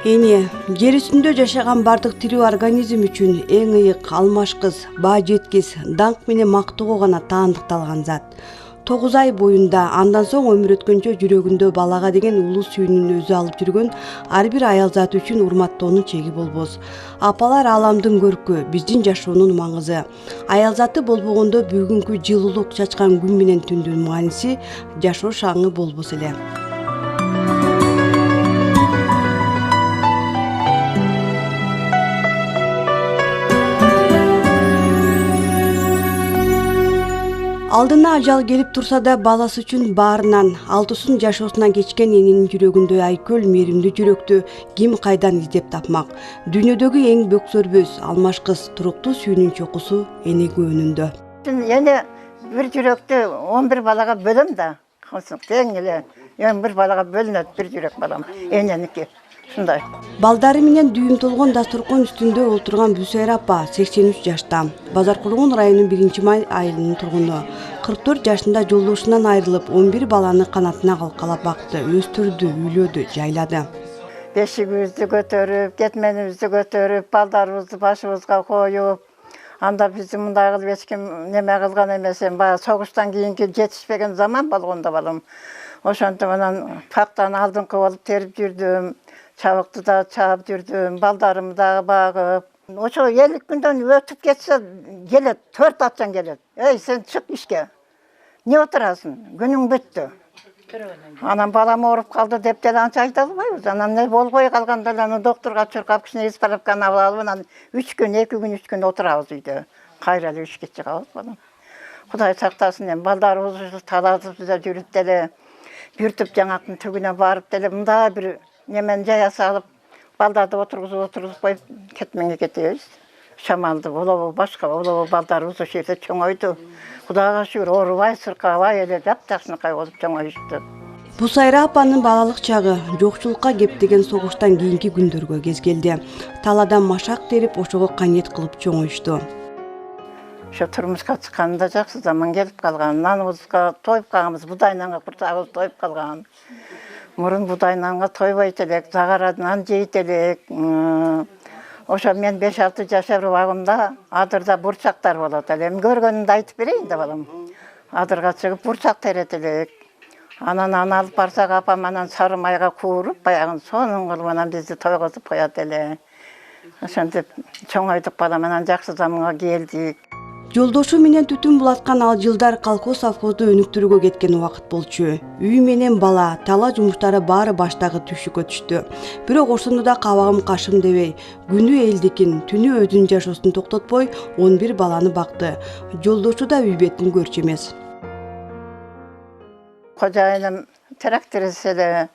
Эне, жер үстүндө жашаган бардык тирүү организм үчүн эң ыйык, алмашкыс, баа жеткис, даңк менен мактоого гана таандыкталган зат. 9 ай боюнда андан соң өмүр өткөнчө жүрөгүндө балага деген улуу сүйүүнүн өзү алып жүргөн ар бир аял заты үчүн урматтоонун чеги болбос. Апалар аламдын көркү, биздин жашоонун маңызы. Аял заты болбогондо бүгүнкү жылуулук чачкан күн менен түндүн мааниси жашоо шаңы болбос эле. Алдына ажал келип турса да баласы үчүн баарынан, алтысын жашоосунан кечкен эненин жүрөгүндө айкөл мээримдүү жүрөктү ким кайдан издеп тапмак? Дүйнөдөгү эң бөксөрбөс, алмашкыс, туруктуу сүйүүнүн чокусу энеге өнүндө. Эне бир жүрөктү 11 балага бөлөм да, тең эле 11 балага бөлүнөт бир жүрөк балам, эненики. Шундай. Балдары менен дүйүм толгон дасторкон үстүндө отурган Бүсайра апа 83 жашта. Базаркулгун районунун 1-май айылынын тургуну. 44 жашында жолдошунан айрылып, 11 баланы канатына калкалап бакты, өстүрдү, үйлөдү, жайлады. Бешигибизди көтөрүп, кетменибизди көтөрүп, балдарыбызды башыбызга коюп, анда бизди мындай кылып эч ким неме кылган эмес, баягы согуштан кийинки жетишпеген заман болгондо балам. Ошентип анан пактан алдыңкы болуп терип жүрдүм. Çabıktı da çabıp жүрдүм, балдарымды да багып. Ошо 50 күндөн өтүп кетсе, келет, 4 атчан келет. Эй, сен чык ишке. Не отурасың? Күнүң бүттү. Анан балам ооруп калды деп деле анча айта албайбыз. Анан не болбой калганда эле докторго чуркап, кичине справканы алып алып, анан 3 күн, 2 күн, 3 күн отурабыз үйдө. Кайра эле ишке чыгабыз балам. Кудай сактасын, эми балдарыбыз талазып бизе жүрүп деле, бүртүп жаңактын түгүнө барып деле мындай бир немен жая салып, балдарды отургузуп коюп кетмеңе кетебиз. Шамалды болобу, башка болобу, балдарыбыз ошол жерде чоңойду. Кудайга шүгүр, оорубай, сыркабай эле жапжакшынакай болуп чоңоюшту. Бусайра апанын балалык чагы жокчулукка кептеген согуштан кийинки күндөргө кезгелди. Таладан машак терип, ошого канет кылып чоңоюшту. Ошо турмушка чыкканда жакшы заман келип калган. Наныбызга тоюп калганбыз, будайнанга курсагыбыз тоюп калган. Мурун будайнанга тойбойт элек, загарадан жейт элек. Ошо мен 5-6 жашар убагымда адырда бурчактар болот эле. Эми көргөнүмдү айтып берейин да балам. Адырга чыгып бурчак терет элек. Анан аны алып барсак апам анан сары майга кууруп, баягын сонун кылып анан бизди тойгозуп коет эле. Ошентип чоңойдук балам, анан жакшы заманга келдик. Жолдошу менен түтүн булаткан ал жылдар колхоз совхозду өнүктүрүүгө кеткен убакыт болчу. Үй менен бала, тала жумуштары баары баштагы түшүккө түштү. Бирок ошондо да кабагым кашым дебей, күнү элдикин, түнү өзүнүн жашоосун токтотпой 11 баланы бакты. Жолдошу да үй бетин көрчү эмес. Кожайыным тракторист эле.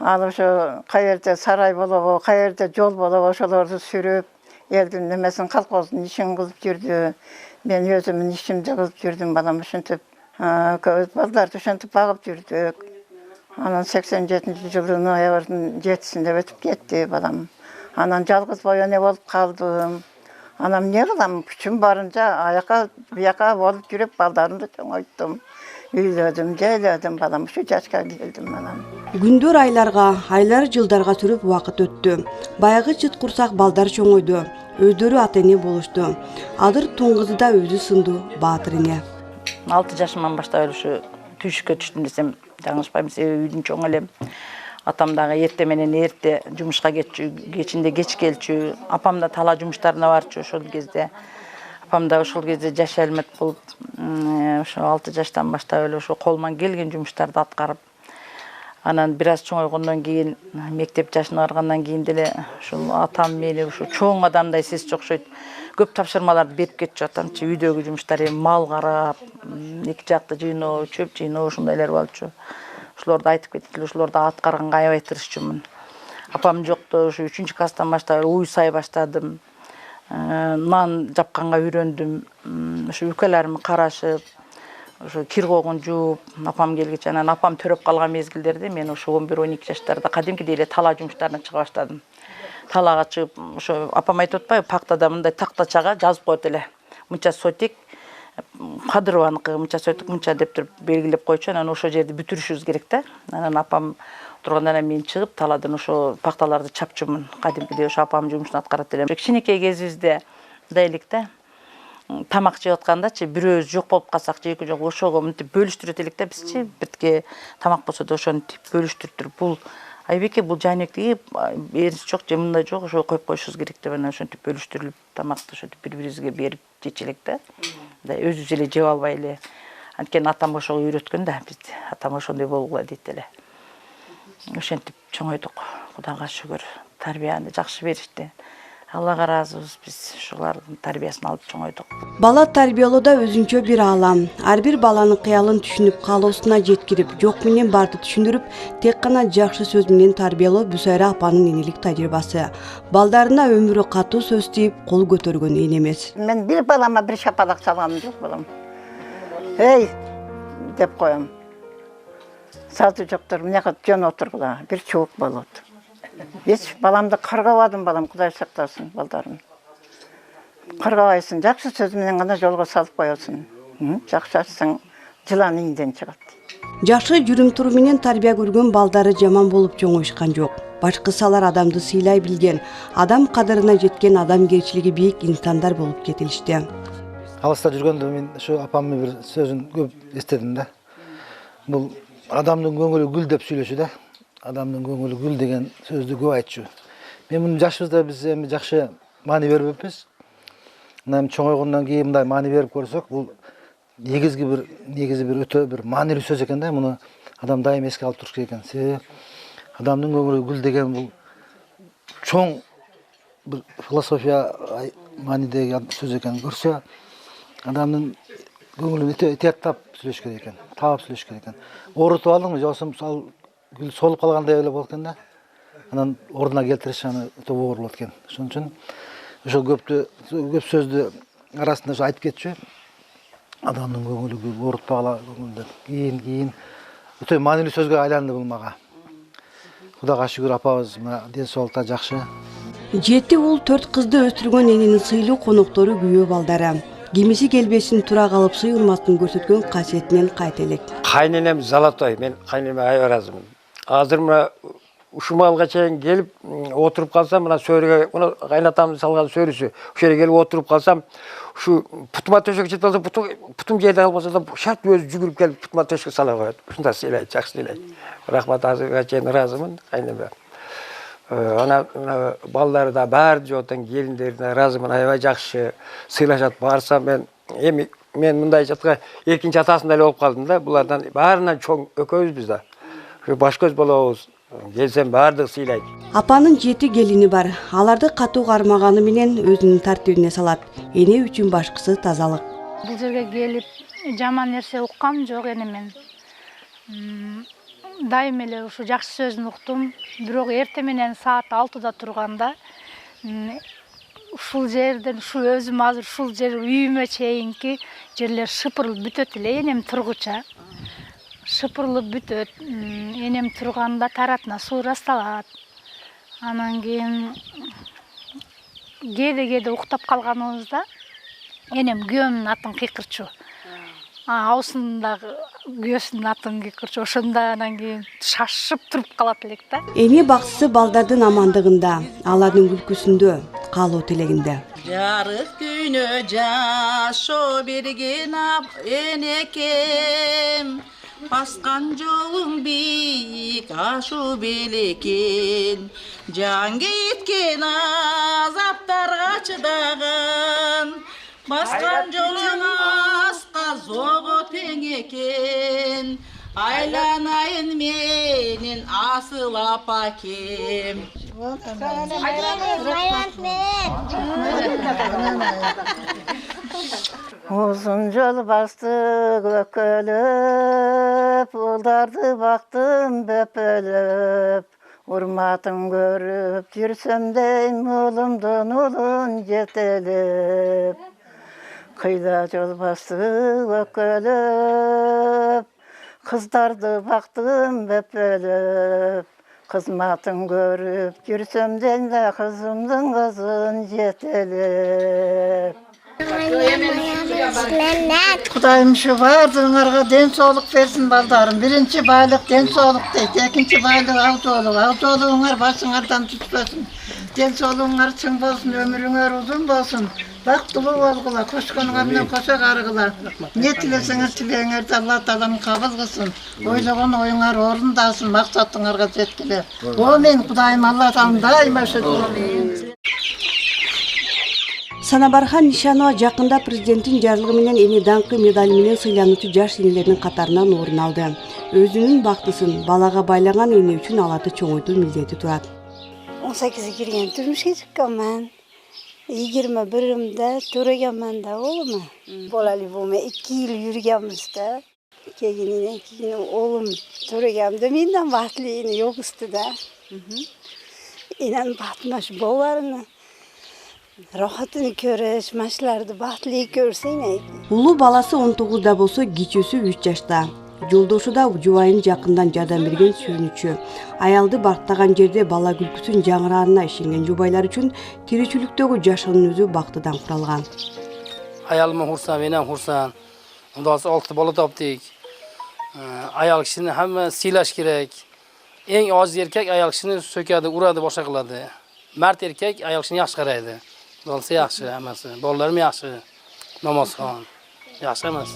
Ал ошо каерде сарай болобу, каерде жол болобу, ошолорду сүрүп, элдин немесин, колхоздун ишин кылып жүрдү. Мен өзümün işimde kılıp жүрдüm balam, ошентип көз балдарды ошентип багып жүрдүк. Анан 87 жылдын ноябрдын 7-синде өтүп кетти балам. Анан жалгыз боене болуп калдым. Анан эмне кылам, күчүм барынча аяка бияка болуп жүрүп балдарымды чоңойттум. Үйлөдүм, жайладым балам, ушу жашка келдим анан. Күндөр айларга, айлар жылдарга сүрүп убакыт өттү. Баягы чыт курсак балдар чоңойду. Өздөрү ата эне болушту. Адыр туңгызы да өзү сынду баатыр эне. 6 жашыман баштап ушу түшүккө түштүм десем, жаңылышпайм, себеби үйдүн чоң элем. Атам дагы эрте менен эрте жумушка кетчү, кечинде кеч келчү. Апам да тала жумуштарына барчу ошол кезде. Апам да ошол кезде жаш элмет болуп, ошо 6 жаштан баштап эле ошо колуман келген жумуштарды аткарып, анан бир аз чоңойгондон кийин, мектеп жашына баргандан кийин деле ушул атам мени ушу чоң адамдай сезчү окшойт. Көп тапшырмаларды берип кетчү атамчы, үйдөгү жумуштар, мал карап, эки жакты жыйноо, чөп жыйноо ушундайлар болчу. Ошолорду айтып кетти, ошолорду аткарганга аябай тырышчумун. Апам жокто ушу 3-класстан баштап уй сай баштадым. Нан жапканга үйрөндүм. Ушу үкөлөрүм карашып, ошо кир когун жууп, апам келгече, анан апам төрөп калган мезгилдерде мен ошо 11-12 жаштарда кадимкидей эле тала жумуштарына чыга баштадым. Талага чыгып, ошо апам айтып атпайбы, пактада мындай тактачага жазып коет эле. Мынча сотик, Кадырованыкы, мынча сотик, мынча деп туруп белгилеп койчу, анан ошол жерди бүтүрүшүбүз керек да. Анан апам тургандан мен чыгып таладан ошо пакталарды чапчумун. Кадимкидей ошо апам жумушун аткарат элем. Кичинекей кезибизде мындай элек да. Тамак жеп аткандачы бирөөбүз жок болуп калсак же экөө жок ошого мынтип бөлүштүрөт элек да бизчи. Бирге тамак болсо да ошону тип бөлүштүрүп бул Айбеке бул жайнектеги эрис жок же мындай жок ошо коюп коюшубуз керек деп анан ошентип бөлүштүрүлүп тамакты ошентип бири-бирибизге берип жечү элек да. Мындай өзүбүз эле жеп албай эле. Анткени атам ошого үйрөткөн да бизди. Атам ошондой болгула дейт эле. Ошентип чоңойдук. Кудайга шүгүр. Тарбияны жакшы беришти. Аллага ыраазыбыз биз ушулардын тарбиясын алып чоңойдук. Бала тарбиялоодо өзүнчө бир аалам. Ар бир баланын кыялын түшүнүп, каалоосуна жеткирип, жок менен барды түшүндүрүп, тек гана жакшы сөз менен тарбиялоо Бүсайра апанын энелик тажрыйбасы. Балдарына өмүрү катуу сөз тийип, кол көтөргөн эне эмес. Мен bir balama bir şapalak çalgaным жок балам. Ey деп коем. Сазы жоктор мынага жөн отургула, бир чубук болот. Эч баламды каргабадым балам, Кудай сактасын балдарын. Каргабайсың, жакшы сөз менен гана жолго салып коесуң. Жакшы айтсаң, жылан ийинден чыгат. Жакшы жүрүм-турум менен тарбия көргөн балдары жаман болуп чоңоюшкан жок. Башкысы алар адамды сыйлай билген, адам кадырына жеткен адамгерчилиги бийик инсандар болуп кетилишти. Алыста жүргөндө мен ошо апамдын бир сөзүн көп эстедим да. Бул адамдын көңүлү гүл деп сүйлөшү да. Адамдын көңүлү гүл деген сөздү көп айтчу. Мен муну жашыбызда биз эми жакшы маани бербеппиз. Мына чоңойгондон кийин мындай маани берип көрсөк, бул негизи бир өтө бир маанилүү сөз экен да. Муну адам дайым эске алып туруш керек экен. Себеби адамдын көңүлү гүл деген бул чоң бир философия маанидеги сөз экен. Көрсө адамдын көңүлүн этияттап сүйлөш керек экен, таап сүйлөш керек экен. Оорутуп алдыңбы, же болбосо гүл солуп калгандай эле болот экен да. Анан ордуна келтириш аны өтө оор болот экен. Ошон үчүн ошо көп сөздү арасында ошо айтып кетчү. Адамдын көңүлү гүл, оорутпагыла көңүлдү. Кийин өтө маанилүү сөзгө айланды бул мага. Кудайга шүгүр апабыз мына ден соолукта жакшы. 7 уул 4 кызды өстүргөн эненин сыйлуу коноктору күйөө балдары. Кимиси келбесин тура калып сый урматын көрсөткөн касиетинен кайт элек. Кайненем Залатой, мен кайненеме аябай ыраазымын. Азыр мына ушул маалга чейин келип отуруп калсам, мына сөрүгө, мына кайнатамдын салган сөрүсү, ошол жерге келип отуруп калсам, ушу путума төшөк жетип калса, путум жерде калбаса да, шарт өзү жүгүрүп келип путума төшөк сала коет. Ушундай сыйлайт, жакшы сыйлайт. Рахмат, азырга чейин ыраазымын кайненеме. Ана балдары да баары жотон келиндерине ыраазымын, аябай жакшы сыйлашат. Барсам мен мындай жатка экинчи атасындай эле болуп калдым да. Булардан баарынан чоң экөөбүз да. Баш көз болобуз. Келсем баардыгы сыйлайт. Апанын 7 келини бар. Аларды катуу кармаганы менен өзүнүн тартибине салат. Эне үчүн башкысы тазалык. Бул жерге келип жаман нерсе уккам жок эне мен. Дайым эле ушу жакшы сөзүн уктум. Бирок эртең менен саат 6-да турганда ушул жерден өзүм азыр ушул жер үйүмө чейинки жерлер шыпырылып бүтөт эле, энем тургуча. Шыпырылып бүтөт. Энем турганда таратына суу ырасталат. Анан кийин кээде уктап калганыбызда энем күйөөмдүн атын кыйкырчу. Аусундагы күйөөсүнүн атын кыйкырчу. Ошондо анан кийин шашып туруп калат элек да. Эне баксысы балдардын амандыгында, алардын күлкүсүндө, каалоо тилегинде. Жарык күнө жашоо берген энекем, баскан жолуң бийик ашу белекен, жан кеткен азаптарга чыдаган, баскан жолуң аска зого тең экен, айланайын менин асыл апакем. Uzun yol bastık ökölüp, Uldardı baktım böpölüp, Urmatın görüp, Yürsem deyim ulumdun ulun yetelip. Kıyda yol bastık ökölüp, Kızdardı baktım böpölüp, Kızmatın görüp, Yürsem deyim de kızımdın kızın yetelip. Kudayım şu vardığınlarga den soğluk versin baldarım. Birinci baylık den soğluk deydi. İkinci baylık avzoğluk. Avzoğluğunlar başınlardan tutmasın. Den soğluğunlar çın bolsun, ömrüңer uzun bolsun. Baktılı olgula, koşkanığa bilen koşa kargıla. Ne tileseniz tileğinizde Allah talam kabul kılsın. Oylagan oyunlar orundasın, maksatыңarga jetkile. Amin. Kudayım Allah talam daima şükür. Санабархан Нишанова жакында президенттин жарлыгы менен эни даңкы медали менен сыйлануучу жаш энелердин катарынан орун алды. Өзүнүн бактысын балага байлаган эне үчүн аларды чоңойтуу милдети турат. 18'e girgen turmuşa çıkkaman. 21'imde töregenmen de oğlum. Bolali bulma 2 yıl yürügenmizde. Keginine oğlum töregemde menden vahtli yok üstüde. İnan batmaş bolarını. Rahatını köreş, maçlarda bahtli görsene. Улуу баласы 19'da болсо кичүүсү 3 жашта. Жолдошу да жубайын жакындан жардам берген сүйүнүчү. Аялды бактаган жерде бала күлкүсүн жаңыраанына ишенген жубайлар үчүн тиричиликтөгү жашоонун өзү бактыдан куралган. Ayalımı hursan, benim hursan. Ondan sonra 6 bala taptık. Ayal kişini hemen silaş gerek. En az erkek ayal kişini sökedi, uradı, boşa kıladı. Mert erkek ayal kişini yaxşı qaraydı. Dolayısıyla yaxşı hemesi. Bollarım yaxşı. Namaz kılan. Yaxşı emas.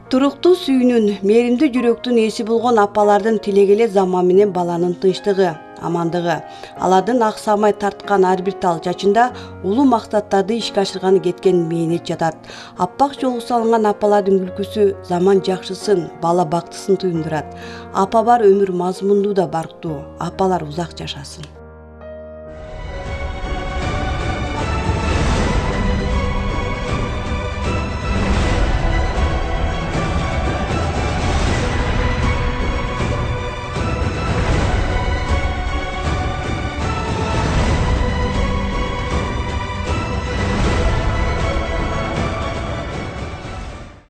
Туруктуу сүйүүнүн, мээримдүү жүрөктүн ээси болгон апалардын тилегеле заман менен баланын тынчтыгы, амандыгы, алардын аксамай тарткан ар бир тал чачында улуу максаттарды ишке ашырганы кеткен мээнет жатат. Аппак жолу салынган апалардын күлкүсү заман жакшысын, бала бактысын туюндурат. Апа бар өмүр мазмундуу да барктуу, апалар узак жашасын.